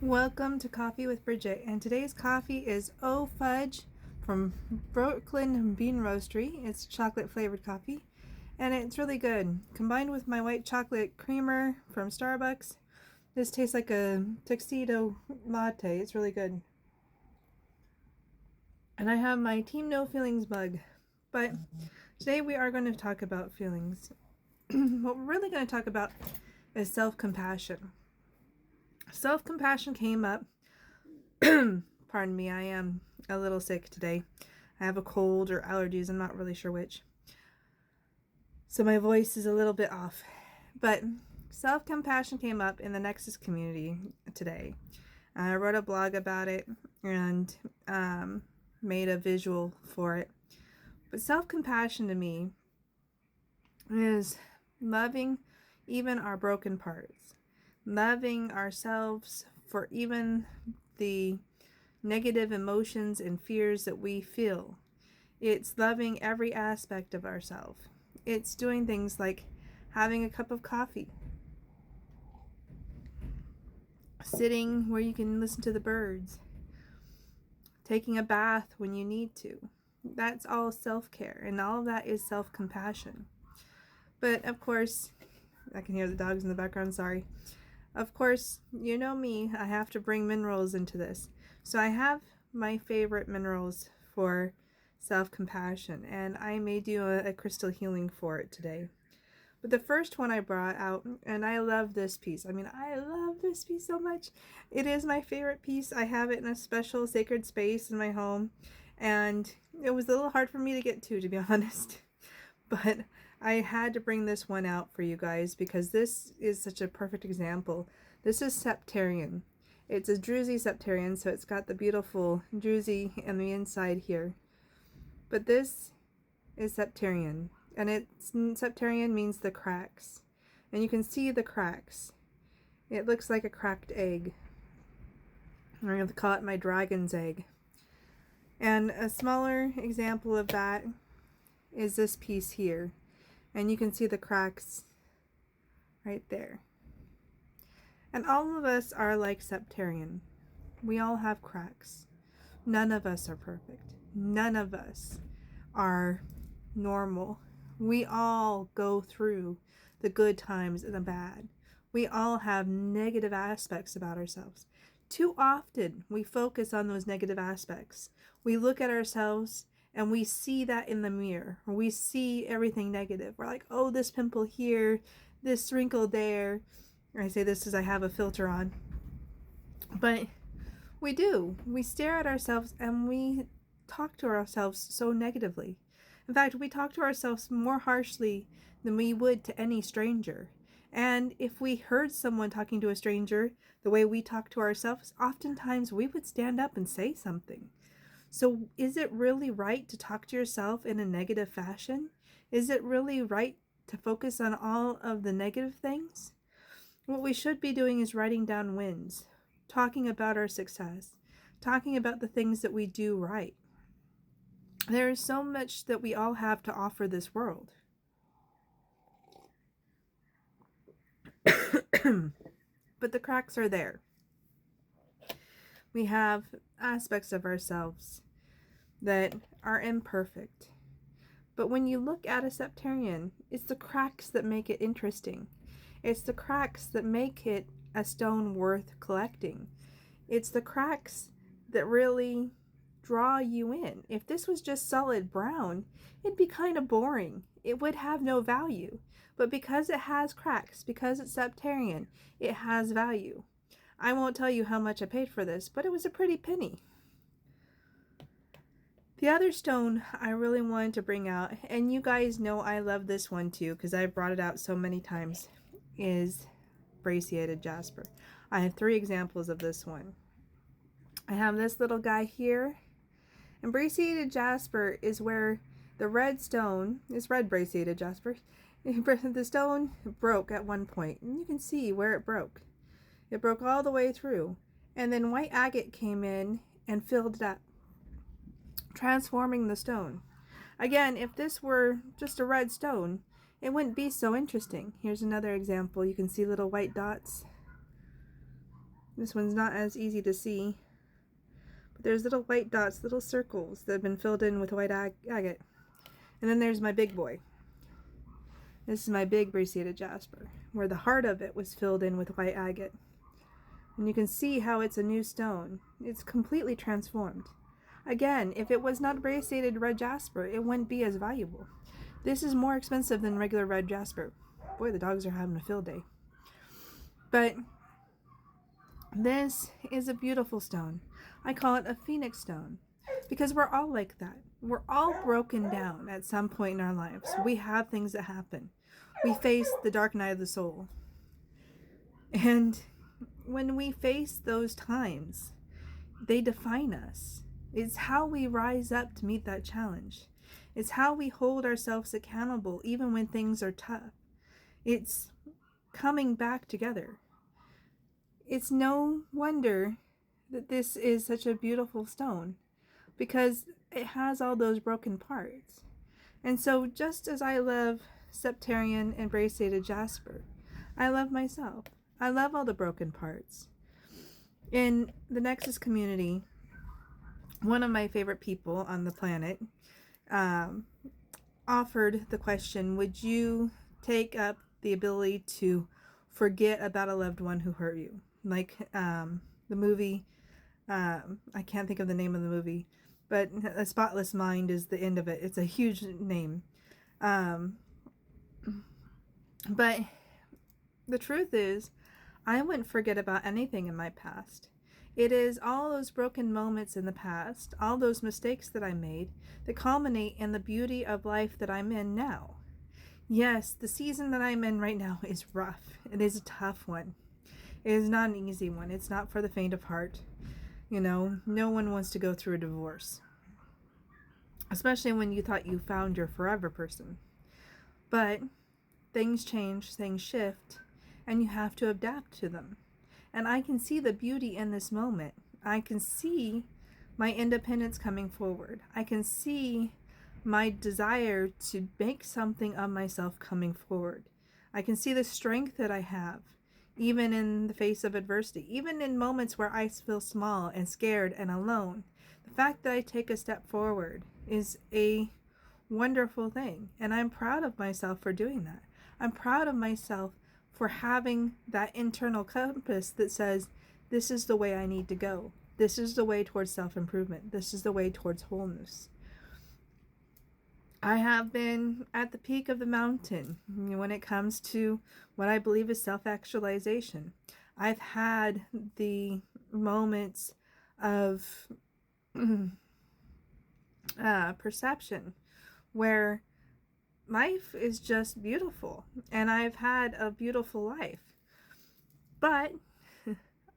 Welcome to Coffee with Bridget, and today's coffee is Oh Fudge from Brooklyn Bean Roastery. It's chocolate flavored coffee, and it's really good. Combined with my white chocolate creamer from Starbucks, this tastes like a tuxedo latte. It's really good. And I have my Team No Feelings mug, but today we are going to talk about feelings. What we're really going to talk about is self-compassion. Self-compassion came up. Pardon me, I am a little sick today. I have a cold or allergies, I'm not really sure which. So my voice is a little bit off. But self-compassion came up in the Nexus community today. I wrote a blog about it and made a visual for it. But self-compassion to me is loving even our broken parts. Loving ourselves for even the negative emotions and fears that we feel. It's loving every aspect of ourselves. It's doing things like having a cup of coffee, sitting where you can listen to the birds, taking a bath when you need to. That's all self-care, and all of that is self-compassion. But of course, I can hear the dogs in the background, sorry. Of course, you know me, I have to bring minerals into this. So I have my favorite minerals for self-compassion, and I may do a crystal healing for it today. But the first one I brought out, and I love this piece. I love this piece so much. It is my favorite piece. I have it in a special sacred space in my home, and it was a little hard for me to get to be honest. But I had to bring this one out for you guys because this is such a perfect example. This is Septarian. It's a druzy Septarian, so it's got the beautiful druzy on the inside here. But this is Septarian, and Septarian means the cracks. And you can see the cracks. It looks like a cracked egg. I'm going to call it my dragon's egg. And a smaller example of that is this piece here, and you can see the cracks right there. And all of us are like Septarian. We all have cracks. None of us are perfect. None of us are normal. We all go through the good times and the bad. We all have negative aspects about ourselves. Too often we focus on those negative aspects. We look at ourselves and we see that in the mirror, or we see everything negative. We're like, oh, this pimple here, this wrinkle there. I say this as I have a filter on. But we do. We stare at ourselves and we talk to ourselves so negatively. In fact, we talk to ourselves more harshly than we would to any stranger. And if we heard someone talking to a stranger the way we talk to ourselves, oftentimes we would stand up and say something. So is it really right to talk to yourself in a negative fashion? Is it really right to focus on all of the negative things? What we should be doing is writing down wins, talking about our success, talking about the things that we do right. There is so much that we all have to offer this world. But the cracks are there. We have aspects of ourselves that are imperfect. But when you look at a Septarian, it's the cracks that make it interesting. It's the cracks that make it a stone worth collecting. It's the cracks that really draw you in. If this was just solid brown, it'd be kind of boring. It would have no value. But because it has cracks, because it's Septarian, it has value. I won't tell you how much I paid for this, but it was a pretty penny. The other stone I really wanted to bring out, and you guys know I love this one too because I've brought it out so many times, is brachiated jasper. I have 3 examples of this one. I have this little guy here, and brachiated jasper is where the red stone is red brachiated jasper. The stone broke at one point, and you can see where it broke. It broke all the way through, and then white agate came in and filled it up, transforming the stone. Again, if this were just a red stone, it wouldn't be so interesting. Here's another example. You can see little white dots. This one's not as easy to see, but there's little white dots, little circles that have been filled in with white agate. And then there's my big boy. This is my big brachiated jasper, where the heart of it was filled in with white agate. And you can see how it's a new stone. It's completely transformed. Again, if it was not brachiated red jasper, it wouldn't be as valuable. This is more expensive than regular red jasper. Boy, the dogs are having a field day. But this is a beautiful stone. I call it a phoenix stone because we're all like that. We're all broken down at some point in our lives. We have things that happen. We face the dark night of the soul. And when we face those times, they define us. It's how we rise up to meet that challenge. It's how we hold ourselves accountable even when things are tough. It's coming back together. It's no wonder that this is such a beautiful stone, because it has all those broken parts. And so just as I love septarian and brachiated jasper, I love myself. I love all the broken parts. In the Nexus community, one of my favorite people on the planet offered the question, would you take up the ability to forget about a loved one who hurt you? Like the movie, I can't think of the name of the movie, but A Spotless Mind is the end of it. It's a huge name. But the truth is, I wouldn't forget about anything in my past. It is all those broken moments in the past, all those mistakes that I made, that culminate in the beauty of life that I'm in now. Yes, the season that I'm in right now is rough. It is a tough one. It is not an easy one. It's not for the faint of heart. You know, no one wants to go through a divorce, especially when you thought you found your forever person. But things change, things shift, and you have to adapt to them. And I can see the beauty in this moment. I can see my independence coming forward. I can see my desire to make something of myself coming forward. I can see the strength that I have, even in the face of adversity, even in moments where I feel small and scared and alone. The fact that I take a step forward is a wonderful thing, and I'm proud of myself for doing that. I'm proud of myself for having that internal compass that says, this is the way I need to go. This is the way towards self-improvement. This is the way towards wholeness. I have been at the peak of the mountain when it comes to what I believe is self-actualization. I've had the moments of perception where life is just beautiful, and I've had a beautiful life. But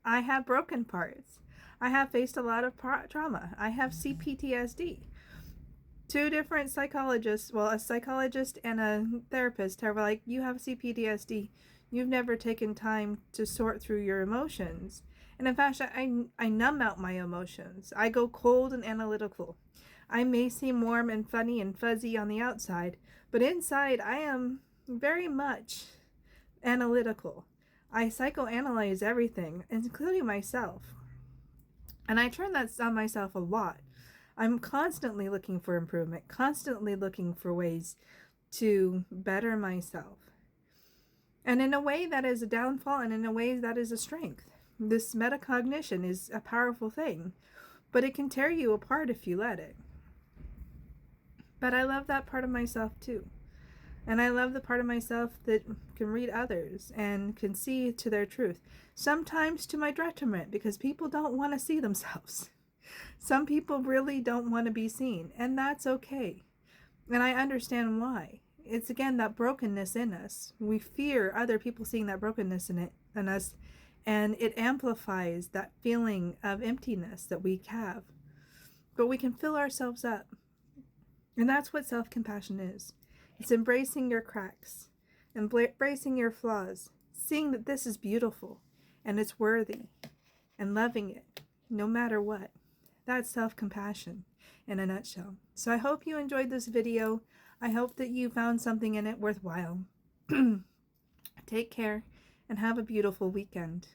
I have broken parts. I have faced a lot of trauma. I have CPTSD. Two different psychologists, well, a psychologist and a therapist, are like, you have CPTSD. You've never taken time to sort through your emotions. And in fact, I numb out my emotions. I go cold and analytical. I may seem warm and funny and fuzzy on the outside, but inside I am very much analytical. I psychoanalyze everything, including myself. And I turn that on myself a lot. I'm constantly looking for improvement, constantly looking for ways to better myself. And in a way that is a downfall, and in a way that is a strength. This metacognition is a powerful thing, but it can tear you apart if you let it. But I love that part of myself too. And I love the part of myself that can read others and can see to their truth. Sometimes to my detriment, because people don't want to see themselves. Some people really don't want to be seen, and that's okay. And I understand why. It's again that brokenness in us. We fear other people seeing that brokenness in us, and it amplifies that feeling of emptiness that we have. But we can fill ourselves up. And that's what self-compassion is. It's embracing your cracks, embracing your flaws, seeing that this is beautiful and it's worthy, and loving it no matter what. That's self-compassion in a nutshell. So I hope you enjoyed this video. I hope that you found something in it worthwhile. Take care and have a beautiful weekend.